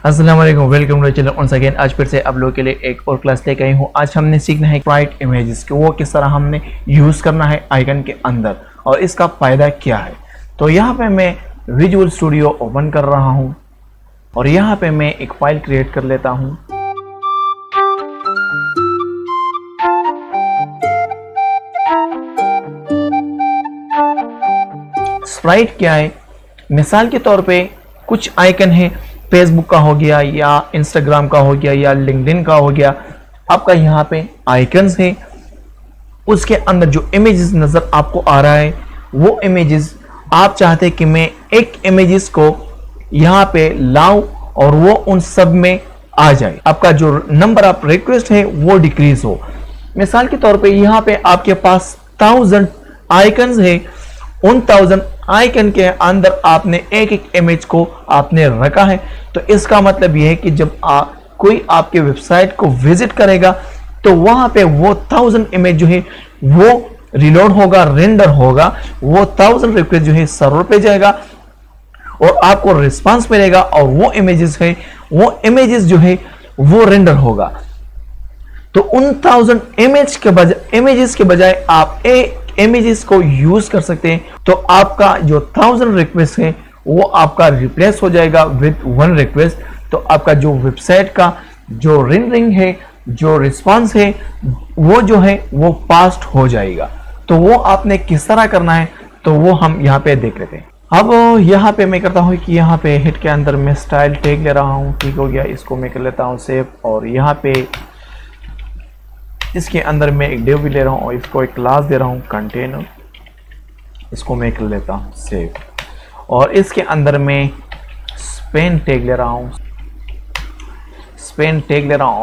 अस्सलाम वालेकुम, welcome to channel once again। आज फिर से आप लोगों के लिए एक और क्लास लेके आई हूँ। आज हमने सीखना है स्प्राइट इमेजेस को, वो किस तरह हमने यूज करना है आइकन के अंदर और इसका फायदा क्या है। तो यहाँ पे मैं विजुअल स्टूडियो ओपन कर रहा हूँ और यहाँ पे मैं एक फाइल क्रिएट कर लेता हूँ। स्प्राइट क्या है? मिसाल के तौर पे कुछ आइकन है, फेसबुक का हो गया या इंस्टाग्राम का हो गया या लिंक्डइन का हो गया। आपका यहाँ पे आइकन्स है, उसके अंदर जो इमेजेस नजर आपको आ रहा है वो इमेजेस आप चाहते हैं कि मैं एक इमेजेस को यहाँ पे लाऊं और वो उन सब में आ जाए, आपका जो नंबर ऑफ रिक्वेस्ट है वो डिक्रीज हो। मिसाल के तौर पे यहाँ पे आपके पास 1000 आइकन्स है, उन 1000 आइकन के अंदर आपने एक एक इमेज को आपने रखा है। तो इसका मतलब यह है कि जब कोई आपके वेबसाइट को विजिट करेगा तो वहां पे वो 1000 इमेज जो है वो रिलोड होगा, रेंडर होगा, वो 1000 रिक्वेस्ट जो है सर्वर पे जाएगा और आपको रिस्पांस मिलेगा और वो इमेजेस है, वो इमेजेस जो है वो रेंडर होगा। तो उन 1000 इमेजेस के बजाय आप एक इमेजेस को यूज कर सकते हैं। तो आपका जो 1000 रिक्वेस्ट है वो आपका रिप्लेस हो जाएगा विद 1 रिक्वेस्ट। तो आपका जो वेबसाइट का जो रेंडरिंग है, जो रिस्पांस है, वो जो है वो फास्ट हो जाएगा। तो वो आपने किस तरह करना है तो वो हम यहाँ पे देख लेते हैं। अब यहाँ पे मैं करता हूँ कि यहाँ पे हिट के अंदर मैं स्टाइल टैग ले रहा हूँ, ठीक हो गया। इसको मैं कर लेता हूँ सेव और यहाँ पे इसके अंदर मैं एक डिव भी ले रहा हूँ और इसको एक क्लास दे रहा हूँ कंटेनर, इसको मैं कर लेता हूँ सेव और इसके अंदर मैं स्पेन टैग ले रहा हूँ,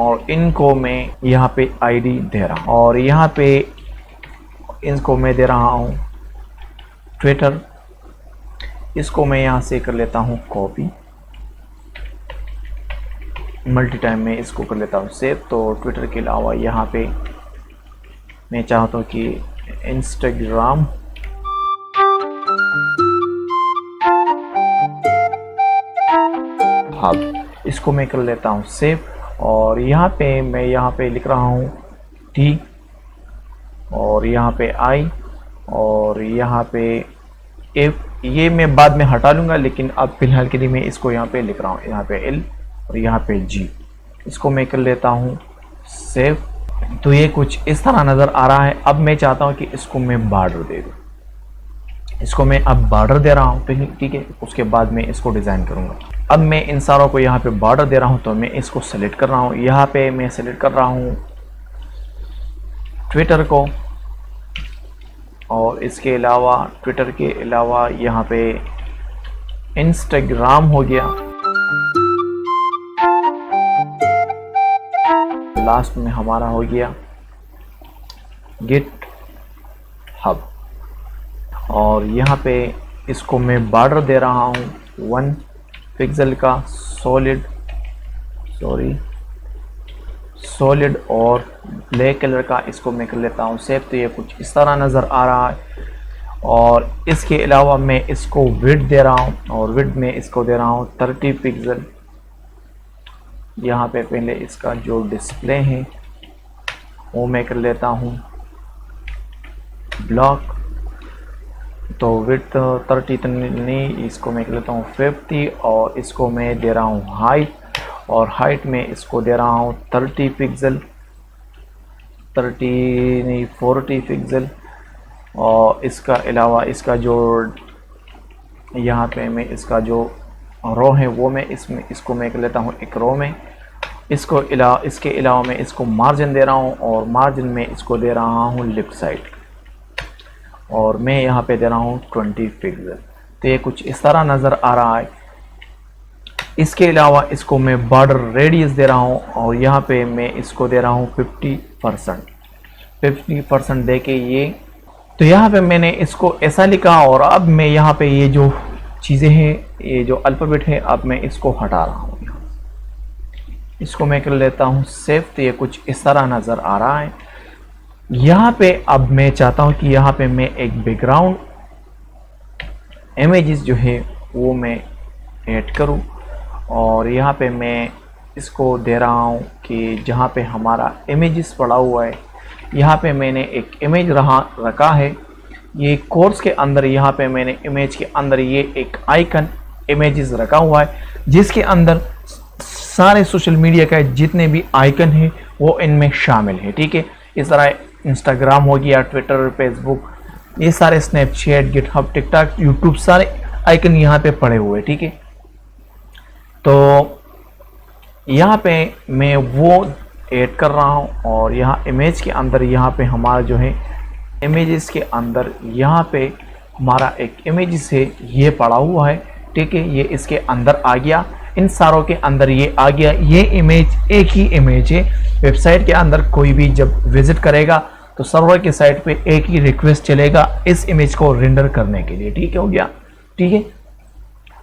और इनको मैं यहाँ पे आईडी दे रहा हूँ और यहाँ पे इनको मैं दे रहा हूँ ट्विटर, इसको मैं यहाँ से कर लेता हूँ कॉपी, मल्टी टाइम में इसको कर लेता हूँ सेव। तो ट्विटर के अलावा यहाँ पे मैं चाहता हूँ कि इंस्टाग्राम, इसको मैं कर लेता हूँ सेव और यहाँ पे मैं लिख रहा हूँ टी और यहाँ पे आई और यहाँ पे एफ, ये मैं बाद में हटा लूँगा लेकिन अब फिलहाल के लिए मैं इसको यहाँ पे लिख रहा हूँ, यहाँ पे एल और यहाँ पे जी, इसको मैं कर लेता हूँ सेव। तो ये कुछ इस तरह नज़र आ रहा है। अब मैं चाहता हूँ कि इसको मैं बॉर्डर दे दूँ, इसको मैं अब बॉर्डर दे रहा हूँ, ठीक है। उसके बाद मैं इसको डिज़ाइन करूँगा। अब मैं इन सारों को यहाँ पे बॉर्डर दे रहा हूँ तो मैं इसको सेलेक्ट कर रहा हूँ। यहाँ पे मैं सेलेक्ट कर रहा हूँ ट्विटर को और इसके अलावा ट्विटर के अलावा यहाँ पे इंस्टाग्राम हो गया, लास्ट में हमारा हो गया गिट हब और यहाँ पे इसको मैं बॉर्डर दे रहा हूँ 1 पिक्सल का सॉलिड और ब्लैक कलर का, इसको मैं कर लेता हूँ सेव। तो ये कुछ इस तरह नज़र आ रहा है और इसके अलावा मैं इसको विड्थ दे रहा हूँ और विड्थ में इसको दे रहा हूँ 30 पिक्सल। यहाँ पे पहले इसका जो डिस्प्ले है वो मैं कर लेता हूँ ब्लॉक, तो विड्थ 30 नहीं, इसको मैं कर लेता हूँ 50 और इसको मैं दे रहा हूँ हाइट और हाइट में इसको दे रहा हूँ 30 पिक्सल, 30 नहीं 40 पिक्सल। और इसका अलावा इसका जो यहाँ पे मैं इसका जो रो है वो मैं इसको मैं कर लेता हूँ एक रो में, इसके अलावा मैं इसको मार्जिन दे रहा हूँ और मार्जिन में इसको दे रहा हूँ लेफ्ट साइड और मैं यहाँ पे दे रहा हूँ 20 पिक्सल। तो ये कुछ इस तरह नज़र आ रहा है। इसके अलावा इसको मैं बॉर्डर रेडियस दे रहा हूँ और यहाँ पे मैं इसको दे रहा हूँ 50% दे के ये। तो यहाँ पे मैंने इसको ऐसा लिखा और अब मैं यहाँ पे ये जो चीज़ें हैं, ये जो अल्फ़ाबेट है, अब मैं इसको हटा रहा हूँ, इसको मैं कर लेता हूँ सेव। तो ये कुछ इस तरह नज़र आ रहा है। यहाँ पे अब मैं चाहता हूँ कि यहाँ पे मैं एक बैकग्राउंड इमेजेस जो है वो मैं ऐड करूँ और यहाँ पे मैं इसको दे रहा हूँ कि जहाँ पे हमारा इमेजेस पड़ा हुआ है, यहाँ पे मैंने एक इमेज रखा है। ये कोर्स के अंदर यहाँ पे मैंने इमेज के अंदर ये एक आइकन इमेजेस रखा हुआ है, जिसके अंदर सारे सोशल मीडिया का जितने भी आइकन हैं वो इनमें शामिल है। ठीक है, इस तरह इंस्टाग्राम हो गया, ट्विटर, फेसबुक, ये सारे स्नैपचैट, गिटहब, टिकटॉक, यूट्यूब, सारे आइकन यहाँ पे पड़े हुए। ठीक है, तो यहाँ पे मैं वो ऐड कर रहा हूँ और यहाँ इमेज के अंदर यहाँ पे हमारा जो है इमेजेस के अंदर यहाँ पे हमारा एक इमेज है ये पड़ा हुआ है। ठीक है, ये इसके अंदर आ गया, इन सारों के अंदर ये आ गया। ये इमेज एक ही इमेज है। वेबसाइट के अंदर कोई भी जब विजिट करेगा तो सर्वर के साइट पे एक ही रिक्वेस्ट चलेगा इस इमेज को रेंडर करने के लिए। ठीक है, हो गया। ठीक है,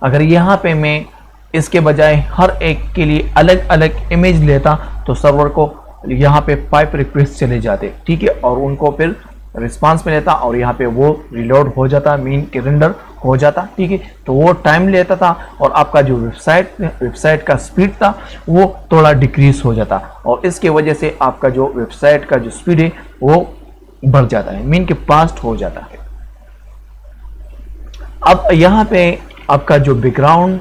अगर यहाँ पे मैं इसके बजाय हर एक के लिए अलग अलग इमेज लेता तो सर्वर को यहाँ पे 5 रिक्वेस्ट चले जाते। ठीक है, और उनको फिर रिस्पांस में लेता और यहाँ पे वो रिलोड हो जाता, मीन के रेंडर हो जाता। ठीक है, तो वो टाइम लेता था और आपका जो वेबसाइट का स्पीड था वो थोड़ा डिक्रीज हो जाता, और इसके वजह से आपका जो वेबसाइट का जो स्पीड है वो बढ़ जाता है, मीन के फास्ट हो जाता है। अब यहाँ पे आपका जो बैकग्राउंड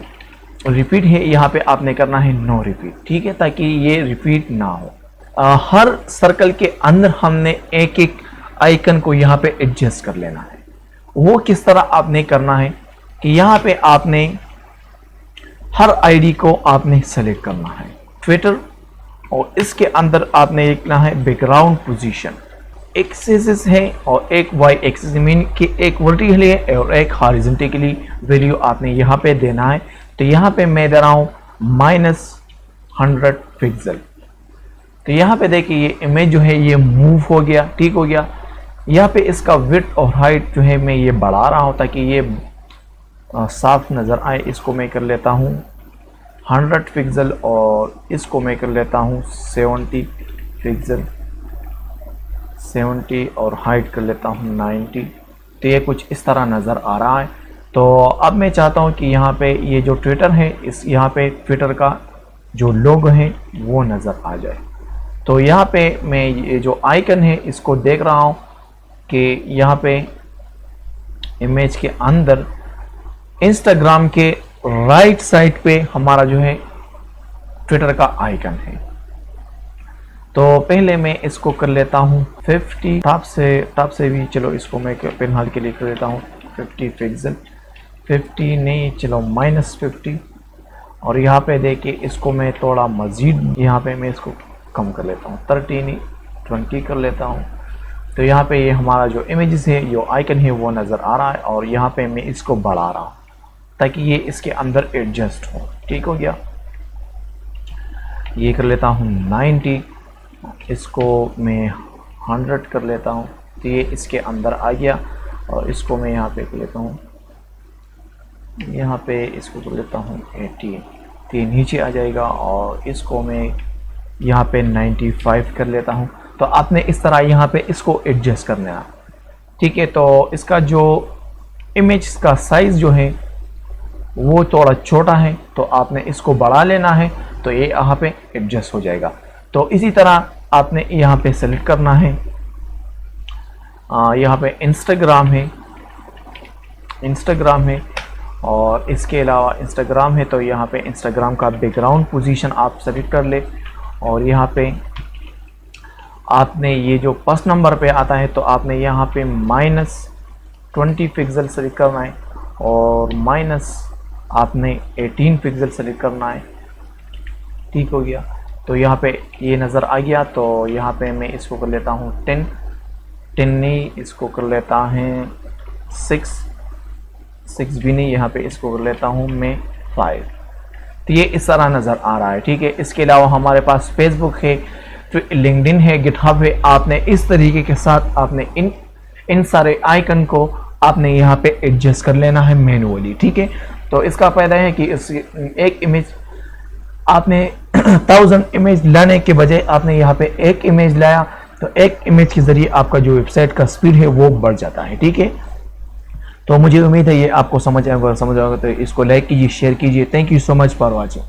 रिपीट है, यहाँ पे आपने करना है नो रिपीट। ठीक है, ताकि ये रिपीट ना हो। हर सर्कल के अंदर हमने एक एक आइकन को यहाँ पे एडजस्ट कर लेना है। वो किस तरह आपने करना है कि यहाँ पे आपने हर आईडी को आपने सेलेक्ट करना है, ट्विटर, और इसके अंदर आपने लिखना है बैकग्राउंड पोजीशन। एक्सिस है और एक वाई एक्सिस, मीन कि एक वर्टिकली है और एक हॉरिजॉन्टली वैल्यू आपने यहाँ पे देना है। तो यहाँ पे मैं दे रहा हूँ -100 पिक्सल। तो यहाँ पे देखिए ये इमेज जो है ये मूव हो गया। ठीक हो गया। यहाँ पे इसका विड्थ और हाइट जो है मैं ये बढ़ा रहा हूँ ताकि ये साफ नज़र आए। इसको मैं कर लेता हूँ 100 पिक्सल और इसको मैं कर लेता हूँ 70 पिक्सल, 70, और हाइट कर लेता हूँ 90। तो ये कुछ इस तरह नज़र आ रहा है। तो अब मैं चाहता हूँ कि यहाँ पे ये जो ट्विटर है, इस यहाँ पे ट्विटर का जो लोगो है वो नज़र आ जाए। तो यहाँ पे मैं ये जो आइकन है इसको देख रहा हूँ कि यहाँ पे इमेज के अंदर इंस्टाग्राम के राइट साइड पे हमारा जो है ट्विटर का आइकन है। तो पहले मैं इसको कर लेता हूँ 50, टॉप से भी चलो इसको मैं फिलहाल के लिए कर लेता हूँ 50 पिक्सल, 50 नहीं चलो -50। और यहाँ पे देखिए इसको मैं थोड़ा मज़ीद यहाँ पे मैं इसको कम कर लेता हूँ, 30 नहीं 20 कर लेता हूँ। तो यहाँ पे ये हमारा जो इमेजेस है, जो आइकन है वो नज़र आ रहा है, और यहाँ पे मैं इसको बढ़ा रहा हूँ ताकि ये इसके अंदर एडजस्ट हो। ठीक हो गया। ये कर लेता हूँ 90, इसको मैं 100 कर लेता हूँ। तो ये इसके अंदर आ गया, और इसको मैं यहाँ पे कर लेता हूँ, यहाँ पे इसको कर लेता हूँ 80। तो ये नीचे आ जाएगा, और इसको मैं यहाँ पे 95 कर लेता हूँ। तो आपने इस तरह यहाँ पे इसको एडजस्ट करना है। ठीक है, तो इसका जो इमेज का साइज़ जो है वो थोड़ा छोटा है, तो आपने इसको बढ़ा लेना है, तो ये यहाँ पे एडजस्ट हो जाएगा। तो इसी तरह आपने यहाँ पे सेलेक्ट करना है। यहाँ पे इंस्टाग्राम है और इसके अलावा इंस्टाग्राम है, तो यहाँ पे इंस्टाग्राम का बैकग्राउंड पोजीशन आप सेलेक्ट कर ले, और यहाँ पे आपने ये जो फर्स्ट नंबर पे आता है तो आपने यहाँ पे -20 पिक्सल सेलेक्ट करना है, और आपने 18 पिक्सल सेलेक्ट करना है। ठीक हो गया। तो यहाँ पे ये नज़र आ गया। तो यहाँ पे मैं इसको कर लेता हूँ 10 नहीं, इसको कर लेता है 6 भी नहीं, यहाँ पे इसको कर लेता हूँ मैं 5। तो ये इस तरह नज़र आ रहा है। ठीक है। इसके अलावा हमारे पास फेसबुक है, लिंक्डइन है, गिटहब है। आपने इस तरीके के साथ आपने इन सारे आइकन को आपने यहाँ पे एडजस्ट कर लेना है मैनुअली। ठीक है। तो इसका फ़ायदा है कि इस एक इमेज आपने 1000 इमेज लाने के बजाय आपने यहाँ पे एक इमेज लाया, तो एक इमेज के ज़रिए आपका जो वेबसाइट का स्पीड है वो बढ़ जाता है। ठीक है। तो मुझे उम्मीद है ये आपको समझ आएगा तो इसको लाइक कीजिए, शेयर कीजिए। Thank you so much for watching.